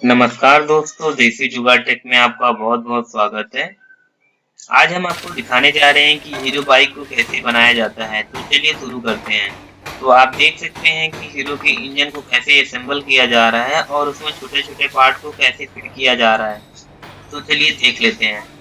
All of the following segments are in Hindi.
नमस्कार दोस्तों, देसी जुगाड़ टेक में आपका बहुत-बहुत स्वागत है। आज हम आपको दिखाने जा रहे हैं कि हीरो बाइक को कैसे बनाया जाता है, तो चलिए शुरू करते हैं। तो आप देख सकते हैं कि हीरो के इंजन को कैसे असेंबल किया जा रहा है और उसमें छोटे-छोटे पार्ट को कैसे फिट किया जा रहा है। तो चलिए देख लेते हैं।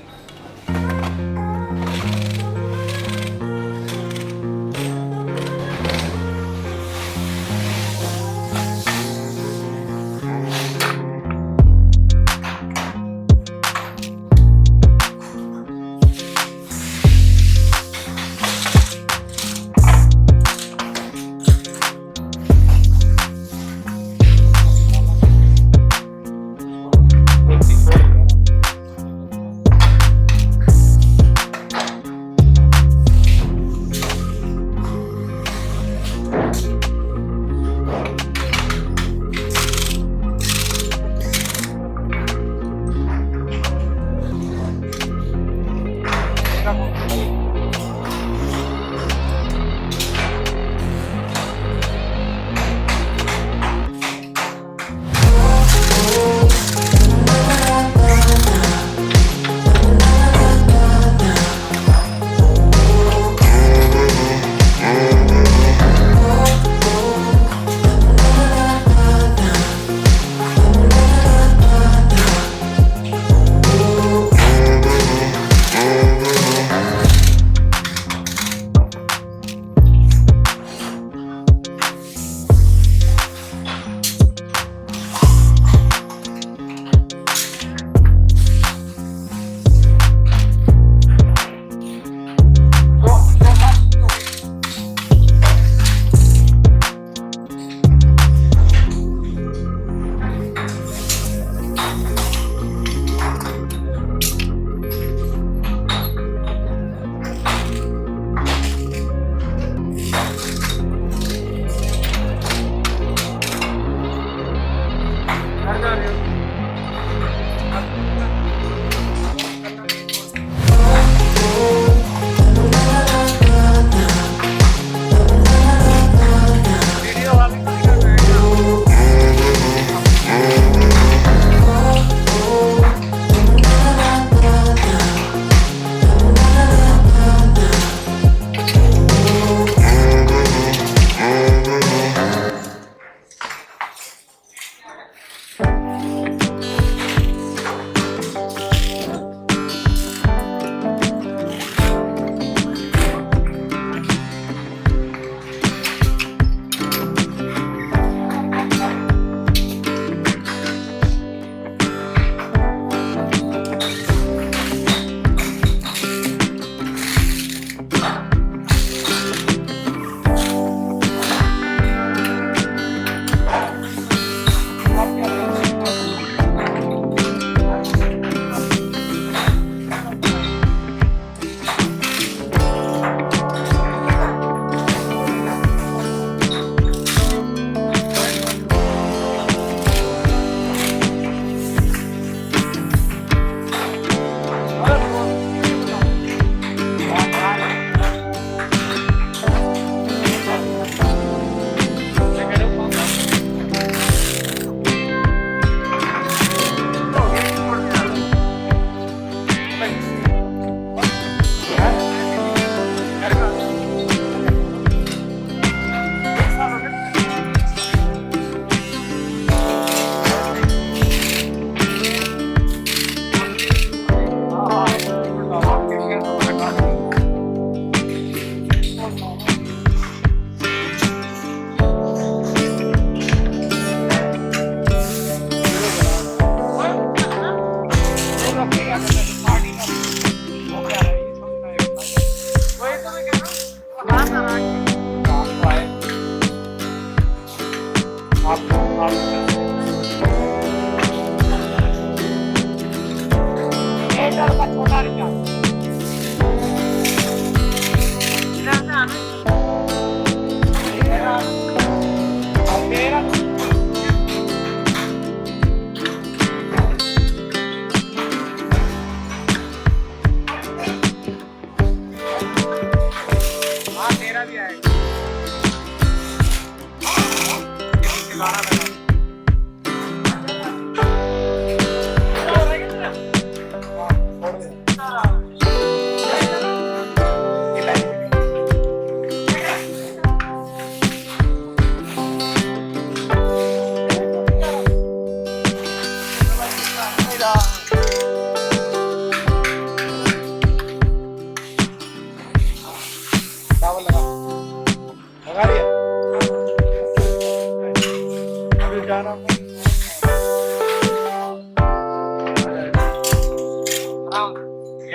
ये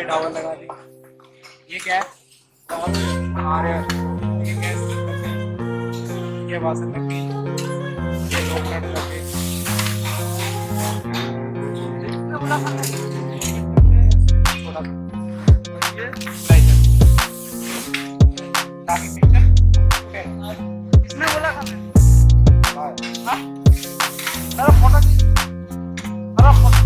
टॉवल लगा दी। ये क्या है? हमारे ये क्या है? ये वासन लगी। ये 2 मिनट लगे। थोड़ा ये लाइटर। ताकि पिक्चर ओके। इसने बोला था हाँ हाँ अरे फोटो अरे फोटो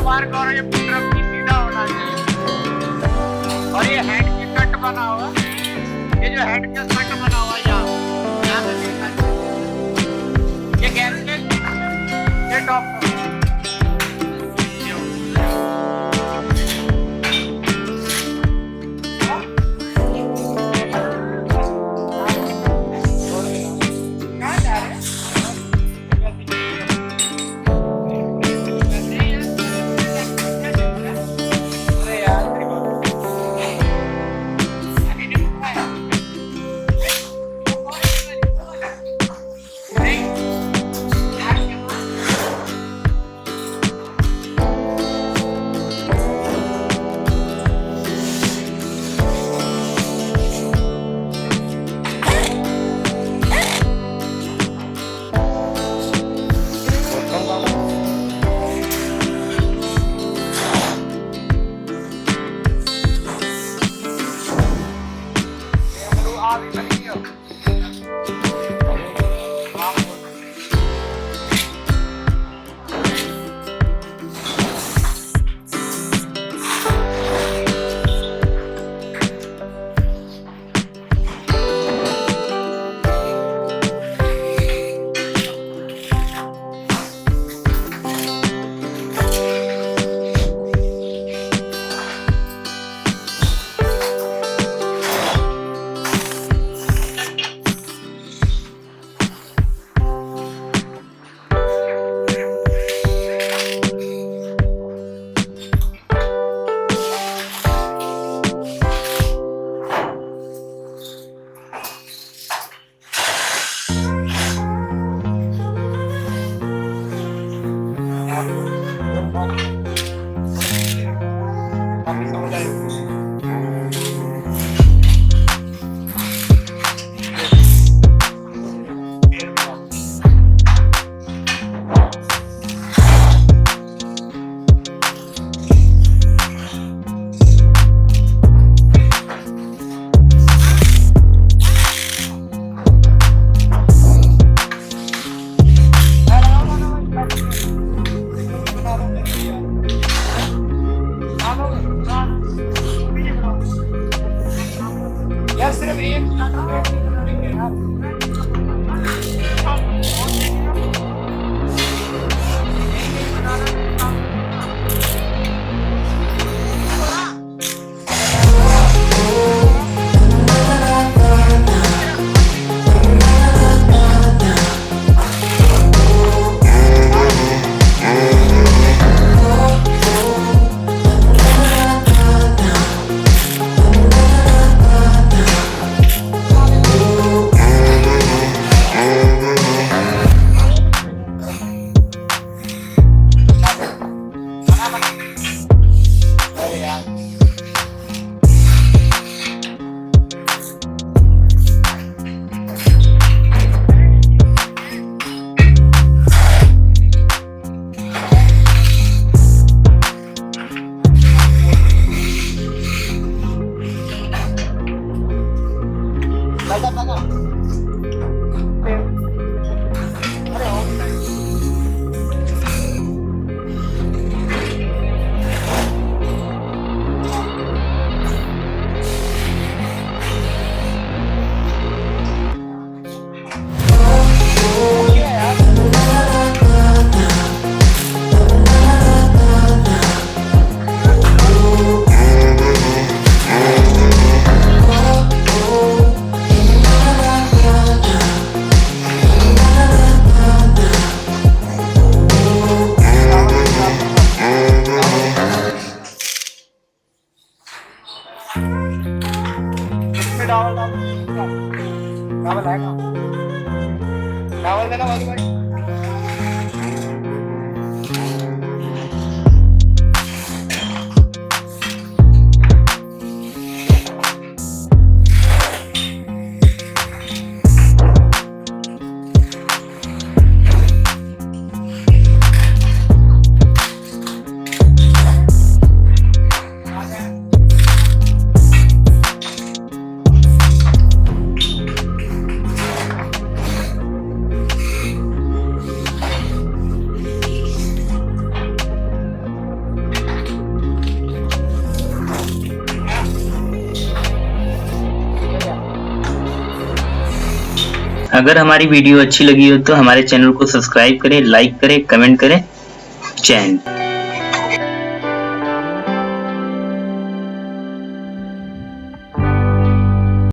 मार्क और ये तरफ की सीधा होना चाहिए। और ये हेड की कट बना हुआ, ये जो हेड का कट बना हुआ यहाँ पे देखना चाहिए। ये गैसकेट, ये टॉप देना वालू भाई। अगर हमारी वीडियो अच्छी लगी हो तो हमारे चैनल को सब्सक्राइब करें, लाइक करें, कमेंट करें। जय हिंद।